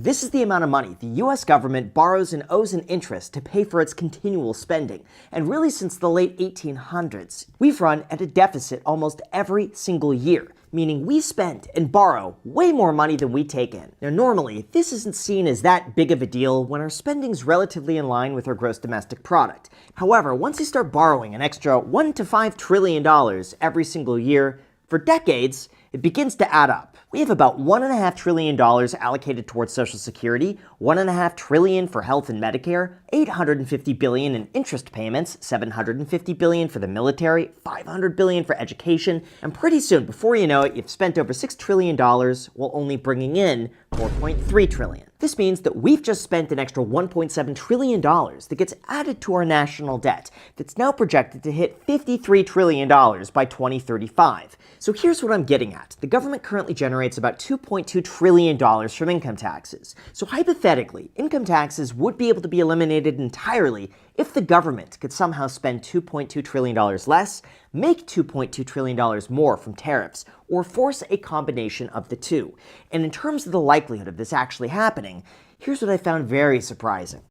This is the amount of money the US government borrows and owes in interest to pay for its continual spending. And really since the late 1800s, we've run at a deficit almost every single year, meaning we spend and borrow way more money than we take in. Now normally, this isn't seen as that big of a deal when our spending's relatively in line with our gross domestic product. However, once you start borrowing an extra $1 to $5 trillion every single year, for decades, it begins to add up. We have about $1.5 trillion allocated towards Social Security, $1.5 trillion for health and Medicare, $850 billion in interest payments, $750 billion for the military, $500 billion for education, and pretty soon, before you know it, you've spent over $6 trillion while only bringing in $4.3 trillion. This means that we've just spent an extra $1.7 trillion that gets added to our national debt that's now projected to hit $53 trillion by 2035. So here's what I'm getting at. The government currently generates about $2.2 trillion from income taxes. So hypothetically, income taxes would be able to be eliminated entirely if the government could somehow spend $2.2 trillion less, make $2.2 trillion more from tariffs, or force a combination of the two. And in terms of the likelihood of this actually happening, here's what I found very surprising.